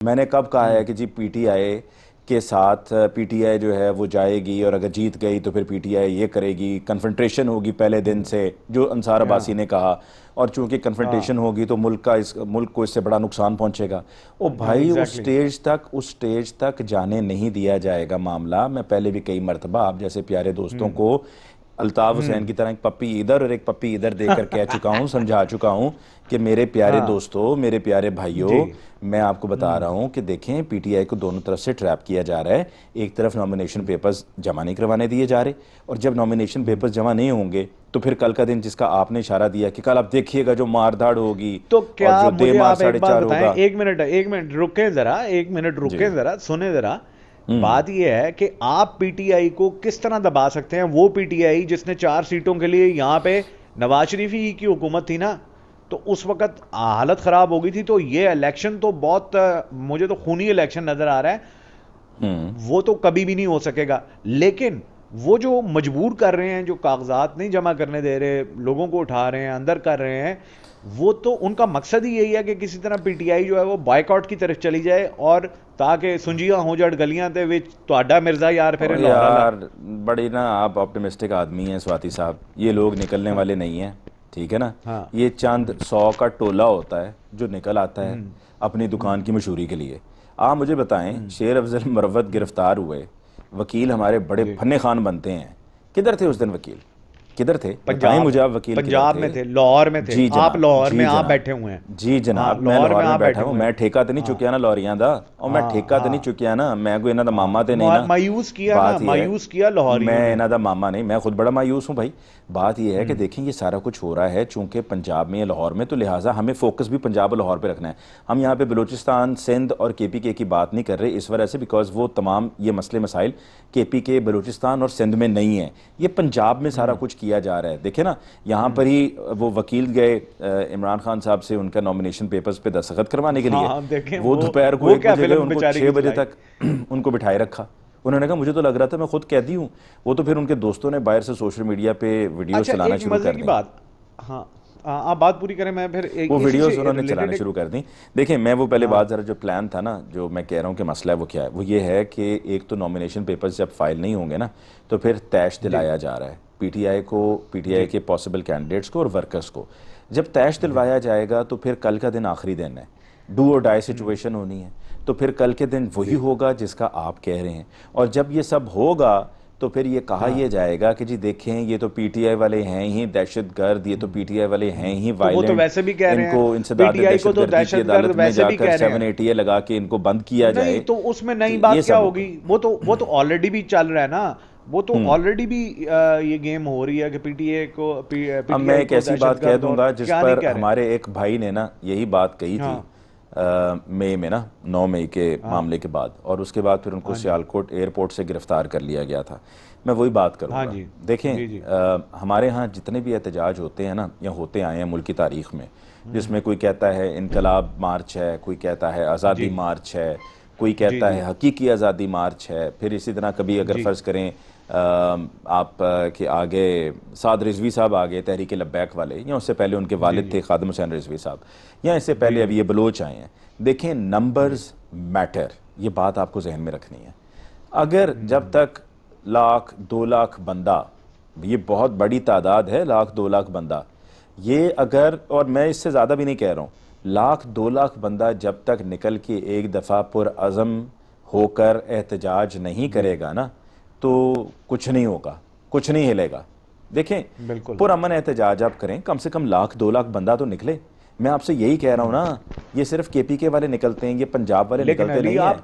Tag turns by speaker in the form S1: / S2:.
S1: मैंने कब कहा है कि जी पीटीआई के साथ पीटीआई जो है वो जाएगी और अगर जीत गई तो फिर पीटीआई ये करेगी, कन्फ्रंटेशन होगी पहले दिन से, जो अंसार अब्बासी
S2: हाँ
S1: ने कहा। और चूंकि कन्फ्रंटेशन
S2: हाँ
S1: होगी तो मुल्क को इससे बड़ा नुकसान पहुंचेगा। ओ
S2: हाँ
S1: भाई
S2: एग्जैक्टली।
S1: उस स्टेज तक जाने नहीं दिया जाएगा मामला। मैं पहले भी कई मरतबा आप जैसे प्यारे दोस्तों
S2: हम्म
S1: को अल्ताफ हुसैन
S2: हम्म
S1: की तरह एक पप्पी इधर और एक पप्पी इधर देकर कह चुका हूं, समझा चुका हूं कि मेरे प्यारे
S2: हाँ
S1: दोस्तों, मेरे प्यारे
S2: जी।
S1: भाइयों, मैं आपको बता रहा हूं कि देखें पीटीआई को दोनों तरफ से ट्रैप किया जा रहा है। एक तरफ नॉमिनेशन पेपर्स जमा नहीं करवाने दिए जा रहे, और जब नॉमिनेशन
S2: हम्म।
S1: पेपर्स जमा नहीं होंगे तो फिर कल का दिन जिसका आपने इशारा दिया कि कल आप देखिएगा जो मारधाड़ होगी
S2: तो
S1: और
S2: क्या
S1: जो दे
S2: मुझे
S1: मार
S2: आप एक
S1: साढ़े
S2: बात
S1: चार
S2: बताएं,
S1: होगा।
S2: एक मिनट रुके जरा, एक मिनट
S1: जी।
S2: रुके जरा, सुने जरा।
S1: हम्म।
S2: बात यह है कि आप पीटीआई को किस तरह दबा सकते हैं? वो पीटीआई जिसने 4 सीटों के लिए यहां पे नवाज शरीफ ही की हुकूमत थी ना, तो उस वक्त हालत खराब हो गई थी। तो ये इलेक्शन तो बहुत मुझे तो खूनी इलेक्शन नजर आ रहा है।
S1: हम्म।
S2: वो तो कभी भी नहीं हो सकेगा। लेकिन वो जो मजबूर कर रहे हैं, जो कागजात नहीं जमा करने दे रहे, लोगों को उठा रहे हैं, अंदर कर रहे हैं, वो तो उनका मकसद ही यही है कि किसी तरह पीटीआई जो है वो बायकॉट की तरफ चली जाए, और ताकि सुंजियां हो जाट गलियां ते विच तोड़ा मिर्जा यार फिर
S1: ओ
S2: लाहौर वाला।
S1: यार, बड़ी ना आप ऑप्टिमिस्टिक आदमी हैं स्वाति साहब। ये लोग निकलने
S2: हाँ
S1: वाले नहीं हैं, ठीक है ना।
S2: हाँ।
S1: ये चंद 100 का टोला होता है जो निकल आता है
S2: हम्म
S1: अपनी दुकान
S2: हम्म
S1: की मशहूरी के लिए। आप मुझे बताएं,
S2: हम्म,
S1: शेर अफजल मरवत गिरफ्तार हुए, वकील हमारे बड़े
S2: जी।
S1: फन्ने खान बनते हैं। किधर थे उस दिन वकील? किधर थे बताएं
S2: पंजाब
S1: मुझे, आप वकील किधर
S2: पंजाब
S1: थे?
S2: में थे, लाहौर में थे।
S1: जी
S2: आप
S1: जनाब,
S2: लाहौर में
S1: जी
S2: आप
S1: जनाब,
S2: बैठे हुए हैं।
S1: जी
S2: हाँ,
S1: जनाब, मैं
S2: लाहौर में
S1: लाहौर में
S2: आप
S1: बैठा
S2: बैठे
S1: हूँ।
S2: हुए
S1: मैं
S2: हैं।
S1: ठेका तो नहीं
S2: हाँ
S1: चुकिया ना लॉरियां दा, और मैं
S2: हाँ
S1: ठेका तो नहीं
S2: हाँ
S1: चुकिया ना, मैं कोई इन्हों दा
S2: हाँ।
S1: मामा तो नहीं ना।
S2: मायूस किया ना,
S1: बात यह है,
S2: मायूस किया लाहौरियों
S1: मैं
S2: ने।
S1: इन्हों दा मामा नहीं, मैं खुद बड़ा मायूस हूँ भाई। बात यह है कि
S2: हम्म
S1: देखें ये सारा कुछ हो रहा है चूंकि पंजाब में या लाहौर में, तो लिहाजा हमें फोकस भी पंजाब और लाहौर पे रखना है। हम यहाँ पे बलूचिस्तान, सिंध और केपीके की बात नहीं कर रहे इस वजह से बिकॉज वो तमाम ये मसले मसाइल केपीके, बलूचिस्तान और सिंध में नहीं है, ये पंजाब में सारा
S2: हम्म
S1: कुछ किया जा रहा है। देखे ना, यहाँ पर
S2: हम्म।
S1: ही वो वकील गए इमरान खान साहब से उनका नॉमिनेशन पेपर्स पे दस्तखत करवाने के
S2: हाँ
S1: लिए।
S2: हाँ, देखें
S1: वो दोपहर को
S2: वो
S1: 1
S2: क्या
S1: बजे गए,
S2: फिल्म
S1: उनको
S2: बेचारे
S1: 6
S2: की
S1: बजे
S2: चलाई।
S1: तक उनको बिठाए रखा। उन्होंने कहा मुझे तो लग रहा था मैं खुद कैदी हूँ। वो तो फिर उनके दोस्तों ने बाहर से सोशल मीडिया पे वीडियोस
S2: अच्छा,
S1: चलाना
S2: एक
S1: शुरू
S2: मजे
S1: कर
S2: की
S1: दी।
S2: बात। हाँ आप बात पूरी करें, मैं फिर
S1: वो
S2: इसी
S1: वीडियोस
S2: से
S1: उन्होंने
S2: रिलेटेड
S1: चलाना
S2: एक।
S1: शुरू कर दी। देखिए मैं वो पहले बात
S2: हाँ
S1: ज़रा, जो प्लान था ना, जो मैं कह रहा हूँ कि मसला है वो क्या है, वो ये है कि एक तो नॉमिनेशन पेपर्स जब फाइल नहीं होंगे ना, तो फिर तैश
S2: जी
S1: दिलाया जा रहा है पीटीआई को, पीटीआई
S2: जी
S1: के पॉसिबल कैंडिडेट्स को और वर्कर्स को। जब तैश
S2: जी।
S1: दिलवाया जाएगा तो फिर कल का दिन आखिरी दिन है, डू और डाई
S2: हम्म
S1: सिचुएशन होनी है। तो फिर कल के दिन वही
S2: जी।
S1: होगा जिसका आप कह रहे हैं। और जब ये सब होगा तो फिर ये कहा
S2: हाँ
S1: यह जाएगा कि जी देखें ये तो पीटीआई वाले हैं ही दहशतगर्द, ये तो पीटीआई वाले हैं ही
S2: तो वो तो
S1: वायलेंट,
S2: वैसे भी कह रहे
S1: इनको
S2: हैं,
S1: इंसदाद
S2: पीटीआई को तो
S1: दहशतगर्दी की
S2: दहशतगर्द
S1: अदालत में
S2: वैसे भी
S1: जाकर
S2: कह रहे हैं।
S1: 780 लगा के इनको बंद किया
S2: नहीं
S1: जाए।
S2: तो उसमें
S1: तो
S2: नई
S1: ये
S2: बात क्या
S1: सब
S2: होगी?
S1: होगा।
S2: वो तो ऑलरेडी भी चल रहा है ना। वो तो
S1: हम्म।
S2: ऑलरेडी भी ये गेम हो रही है कि
S1: अब मैं
S2: पीटीआई
S1: एक
S2: को
S1: ऐसी बात कह
S2: दहशतगर्द, और
S1: दूंगा जिस
S2: क्या नहीं
S1: पर
S2: कह रहे हैं।
S1: हमारे एक भाई ने ना यही बात कही थी
S2: हाँ
S1: मई में ना, 9 मई के
S2: हाँ
S1: मामले के बाद, और उसके बाद फिर उनको
S2: हाँ जी
S1: सियालकोट एयरपोर्ट से गिरफ्तार कर लिया गया था। मैं वही बात
S2: हाँ
S1: करूंगा।
S2: जी
S1: देखें
S2: जी जी।
S1: हमारे यहाँ जितने भी एहतजाज होते हैं ना, या होते आए हैं मुल्क की तारीख में,
S2: हम्म,
S1: जिसमें कोई कहता है इनकलाब मार्च है, कोई कहता है
S2: जी
S1: आज़ादी मार्च है, कोई
S2: जी
S1: कहता
S2: जी
S1: है हकीकी आज़ादी मार्च है, फिर इसी तरह कभी अगर
S2: जी
S1: फ़र्ज़ करें आप के आगे साद रिजवी साहब आ गए तहरीक लब्बैक वाले, या उससे पहले उनके
S2: जी
S1: वालिद
S2: जी
S1: थे खादिम हुसैन रिजवी साहब, या इससे
S2: जी
S1: पहले
S2: जी
S1: अभी ये बलोच आए हैं। देखें
S2: जी।
S1: नंबर्स मैटर, ये बात आपको जहन में रखनी है। अगर जब
S2: हम्म।
S1: तक 1 लाख 2 लाख बंदा, ये बहुत बड़ी तादाद है, 1 लाख 2 लाख बंदा, ये अगर, और मैं इससे ज़्यादा भी नहीं कह रहा हूँ, 1 लाख 2 लाख बंदा जब तक निकल के एक दफ़ा पुरअज़म होकर एहतजाज नहीं
S2: जी
S1: करेगा ना, तो कुछ नहीं होगा, कुछ नहीं हिलेगा। देखें
S2: बिल्कुल।
S1: पुरअमन एहतजाज आप करें, कम से कम 1 लाख 2 लाख बंदा तो निकले। मैं आपसे यही कह रहा हूँ ना, ये सिर्फ केपीके वाले निकलते हैं, ये पंजाब वाले
S2: लेकिन
S1: निकलते
S2: अली
S1: नहीं हैं।
S2: आप